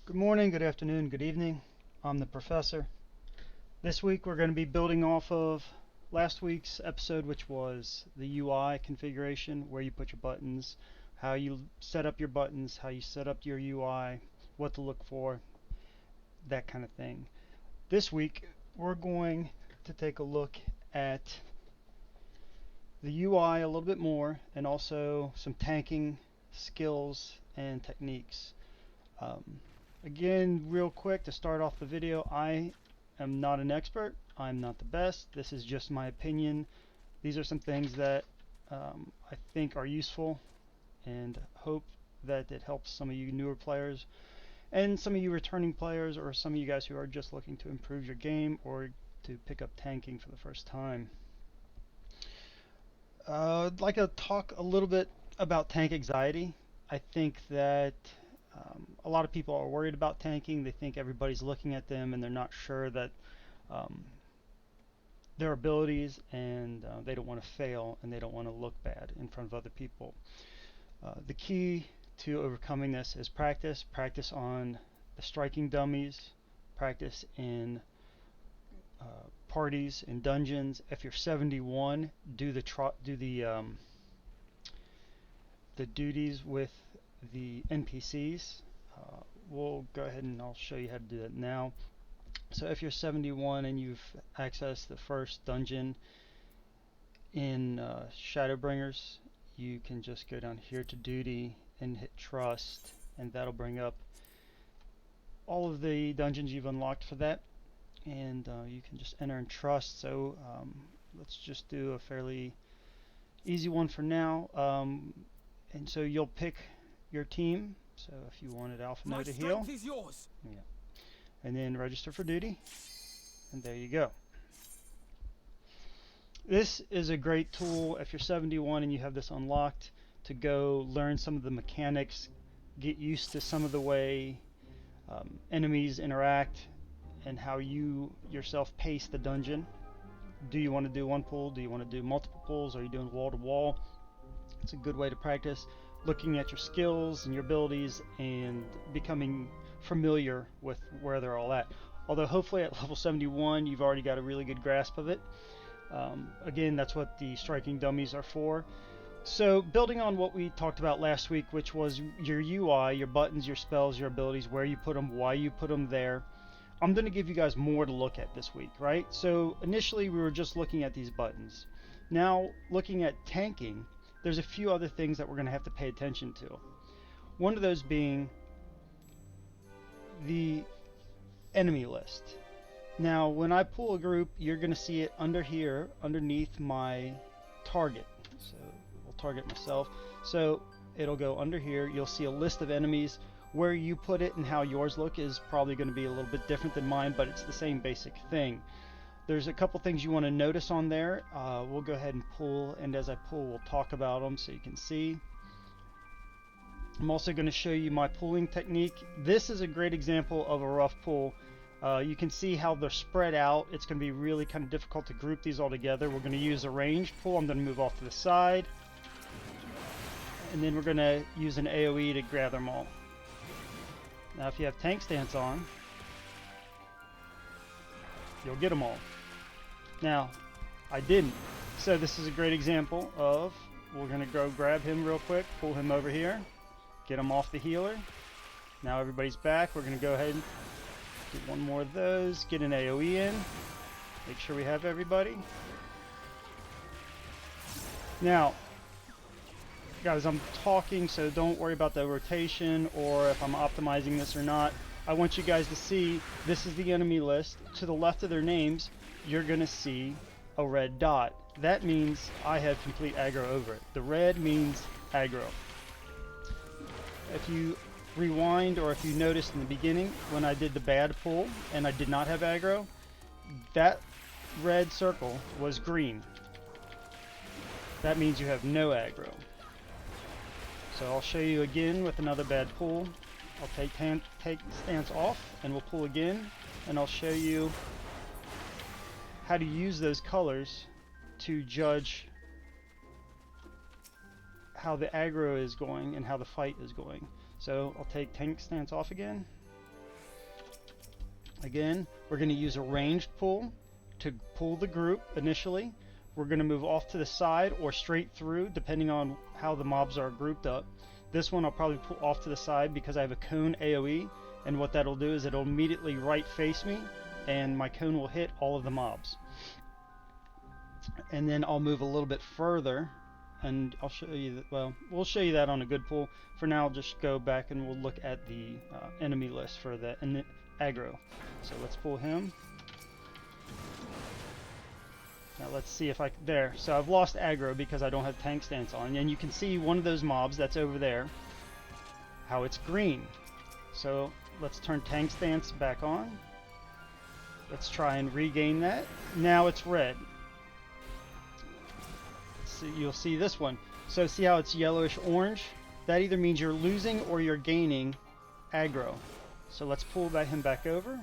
Good morning, good afternoon, good evening. I'm the professor. This week we're going to be building off of last week's episode, which was the UI configuration, where you put your buttons, how you set up your buttons, how you set up your UI, what to look for, that kind of thing. This week we're going to take a look at the UI a little bit more and also some tanking skills and techniques. Um, Again, real quick to start off the video, I am not an expert. I'm not the best. This is just my opinion. These are some things that I think are useful and hope that it helps some of you newer players and some of you returning players or some of you guys who are just looking to improve your game or to pick up tanking for the first time. I'd like to talk a little bit about tank anxiety. I think that a lot of people are worried about tanking. They think everybody's looking at them and they're not sure that um, their abilities, and they don't want to fail and they don't want to look bad in front of other people. The key to overcoming this is practice. Practice on the striking dummies. Practice in parties in dungeons. If you're 71, do the duties with the NPCs. We'll go ahead and I'll show you how to do that now. So if you're 71 and you've accessed the first dungeon in Shadowbringers, you can just go down here to duty and hit trust, and that'll bring up all of the dungeons you've unlocked for that, and you can just enter in trust. So let's just do a fairly easy one for now. And so you'll pick your team. So if you wanted Alpha No to heal, is yours. yeah, and then register for duty, and there you go. This is a great tool if you're 71 and you have this unlocked to go learn some of the mechanics, get used to some of the way enemies interact and how you yourself pace the dungeon. Do you want to do one pull? Do you want to do multiple pulls? Are you doing wall to wall? It's a good way to practice looking at your skills and your abilities and becoming familiar with where they're all at. Although hopefully at level 71 you've already got a really good grasp of it. Again, that's what the striking dummies are for. So building on what we talked about last week, which was your UI, your buttons, your spells, your abilities, where you put them, why you put them there, I'm going to give you guys more to look at this week, right? So initially we were just looking at these buttons. Now looking at tanking, there's a few other things that we're going to have to pay attention to. One of those being the enemy list. Now, when I pull a group, you're going to see it under here, underneath my target. So I'll target myself. So it'll go under here. You'll see a list of enemies. Where you put it and how yours look is probably going to be a little bit different than mine, but it's the same basic thing. There's a couple things you want to notice on there. We'll go ahead and pull, and as I pull, we'll talk about them so you can see. I'm also going to show you my pulling technique. This is a great example of a rough pull. You can see how they're spread out. It's going to be really kind of difficult to group these all together. We're going to use a ranged pull. I'm going to move off to the side. And then we're going to use an AoE to gather them all. Now if you have tank stance on, you'll get them all. Now, I didn't. So this is a great example of, we're going to go grab him real quick, pull him over here, get him off the healer. Now everybody's back. We're going to go ahead and do one more of those, get an AoE in, make sure we have everybody. Now, guys, I'm talking, so don't worry about the rotation or if I'm optimizing this or not. I want you guys to see this is the enemy list. To the left of their names, you're going to see a red dot. That means I have complete aggro over it. The red means aggro. If you rewind, or if you noticed in the beginning when I did the bad pull and I did not have aggro, that red circle was green. That means you have no aggro. So I'll show you again with another bad pull. I'll take stance off and we'll pull again, and I'll show you how to use those colors to judge how the aggro is going and how the fight is going. So I'll take tank stance off again, Again, we're going to use a ranged pull to pull the group initially. We're going to move off to the side or straight through depending on how the mobs are grouped up. This one I'll probably pull off to the side because I have a cone AoE, and what that'll do is it'll immediately right face me and my cone will hit all of the mobs. And then I'll move a little bit further and I'll show you that. Well, we'll show you that on a good pull. For now, I'll just go back and we'll look at the enemy list for the aggro. So let's pull him. Now let's see if there. So I've lost aggro because I don't have tank stance on, and you can see one of those mobs that's over there, how it's green. So let's turn tank stance back on. Let's try and regain that. Now it's red. So you'll see this one. So see how it's yellowish orange? That either means you're losing or you're gaining aggro. So let's pull him back over.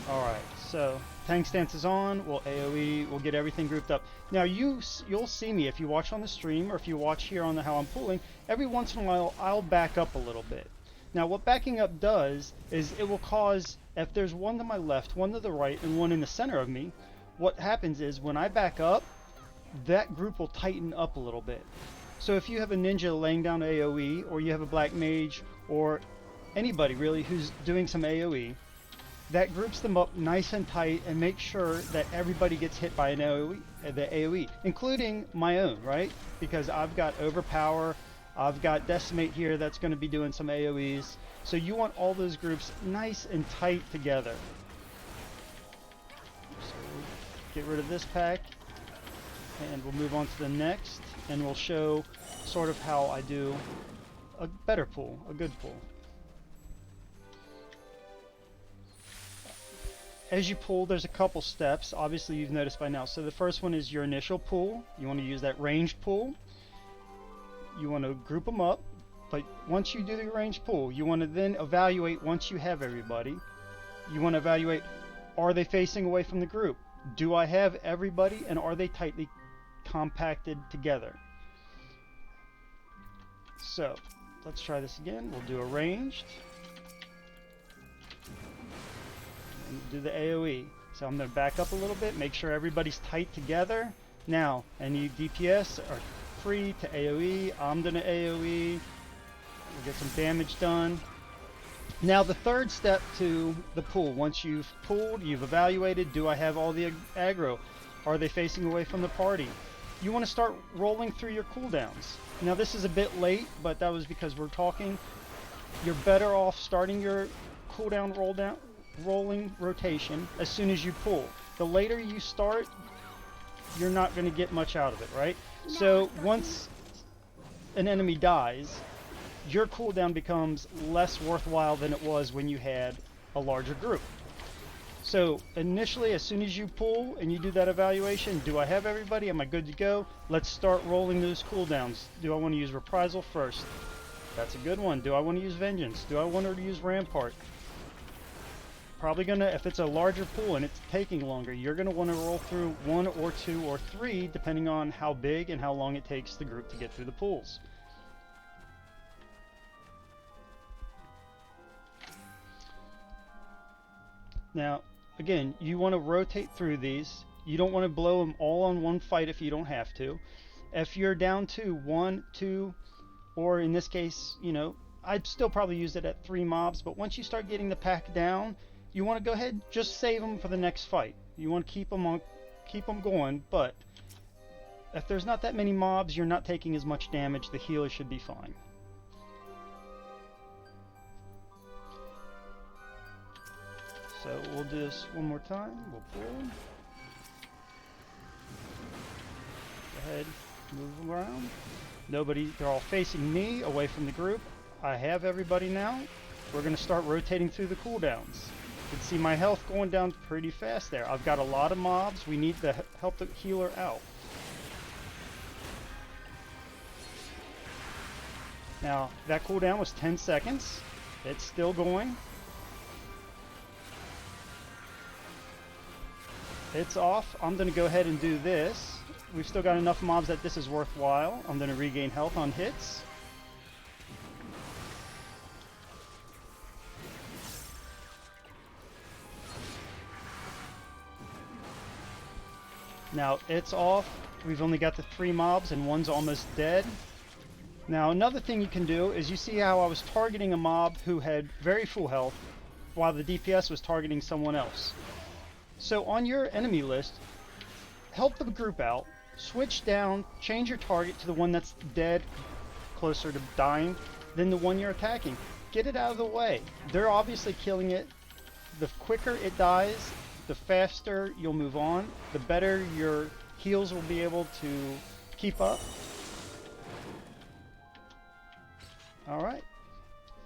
Alright, so tank stance is on, we'll AoE, we'll get everything grouped up. Now you'll see me if you watch on the stream or if you watch here on how I'm pulling, every once in a while I'll back up a little bit. Now what backing up does is it will cause, if there's one to my left, one to the right, and one in the center of me, what happens is when I back up, that group will tighten up a little bit. So if you have a ninja laying down AoE, or you have a black mage, or anybody really who's doing some AoE, that groups them up nice and tight and makes sure that everybody gets hit by an AoE, including my own, right? Because I've got Overpower, I've got Decimate here that's going to be doing some AoEs. So you want all those groups nice and tight together. So we'll get rid of this pack, and we'll move on to the next, and we'll show sort of how I do a better pull, a good pull. As you pull, there's a couple steps. Obviously, you've noticed by now. So the first one is your initial pull. You want to use that ranged pull. You want to group them up. But once you do the ranged pull, you want to then evaluate once you have everybody. You want to evaluate, are they facing away from the group? Do I have everybody, and are they tightly compacted together? So let's try this again. We'll do a ranged. And do the AoE. So I'm going to back up a little bit, make sure everybody's tight together. Now, any DPS are free to AoE. I'm going to AoE. We'll get some damage done. Now the third step to the pull, once you've pulled, you've evaluated, do I have all the aggro? Are they facing away from the party? You want to start rolling through your cooldowns. Now this is a bit late, but that was because we're talking. You're better off starting your cooldown rolling rotation as soon as you pull. The later you start, you're not going to get much out of it, right? So once an enemy dies, your cooldown becomes less worthwhile than it was when you had a larger group. So initially, as soon as you pull and you do that evaluation, do I have everybody? Am I good to go? Let's start rolling those cooldowns. Do I want to use Reprisal first? That's a good one. Do I want to use Vengeance? Do I want to use Rampart? Probably gonna, if it's a larger pool and it's taking longer, you're gonna want to roll through 1 or 2 or 3 depending on how big and how long it takes the group to get through the pools. Now again, you want to rotate through these. You don't want to blow them all on one fight if you don't have to. If you're down to 1, 2, or in this case, you know, I'd still probably use it at 3 mobs, but once you start getting the pack down, you want to go ahead, just save them for the next fight. You want to keep them going, but if there's not that many mobs, you're not taking as much damage, the healer should be fine. So we'll do this one more time. We'll pull. Go ahead, move around. Nobody, they're all facing me, away from the group. I have everybody now. We're going to start rotating through the cooldowns. You can see my health going down pretty fast there. I've got a lot of mobs. We need to help the healer out. Now, that cooldown was 10 seconds. It's still going. It's off. I'm going to go ahead and do this. We've still got enough mobs that this is worthwhile. I'm going to regain health on hits. Now it's off. We've only got the 3 mobs and one's almost dead. Now another thing you can do is, you see how I was targeting a mob who had very full health while the DPS was targeting someone else. So on your enemy list, help the group out, switch down, change your target to the one that's dead, closer to dying, than the one you're attacking. Get it out of the way. They're obviously killing it. The quicker it dies, the faster you'll move on, the better your heals will be able to keep up. Alright,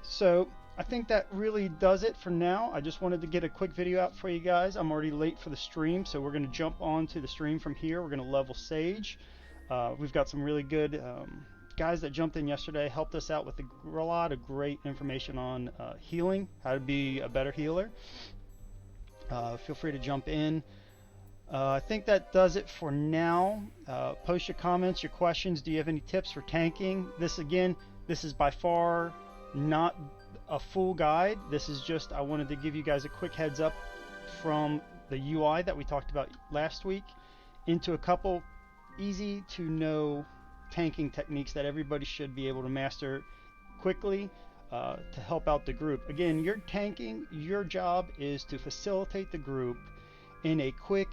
so I think that really does it for now. I just wanted to get a quick video out for you guys. I'm already late for the stream, so we're going to jump on to the stream from here. We're going to level Sage. We've got some really good guys that jumped in yesterday, helped us out with a lot of great information on healing, how to be a better healer. Feel free to jump in. I think that does it for now. Post your comments, your questions. Do you have any tips for tanking? This is by far not a full guide. This is just, I wanted to give you guys a quick heads up from the UI that we talked about last week into a couple easy to know tanking techniques that everybody should be able to master quickly to help out the group. Again, you're tanking, your job is to facilitate the group in a quick,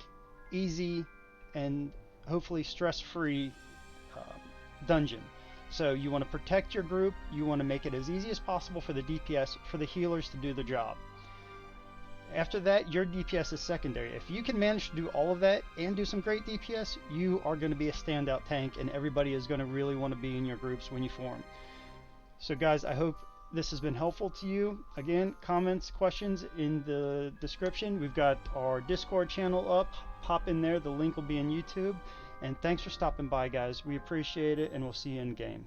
easy, and hopefully stress-free dungeon. So you want to protect your group, you want to make it as easy as possible for the DPS, for the healers to do the job. After that, your DPS is secondary. If you can manage to do all of that and do some great DPS, you are going to be a standout tank, and everybody is going to really want to be in your groups when you form. So guys, I hope this has been helpful to you. Again, comments, questions in the description. We've got our Discord channel up. Pop in there. The link will be in YouTube. And thanks for stopping by, guys. We appreciate it, and we'll see you in game.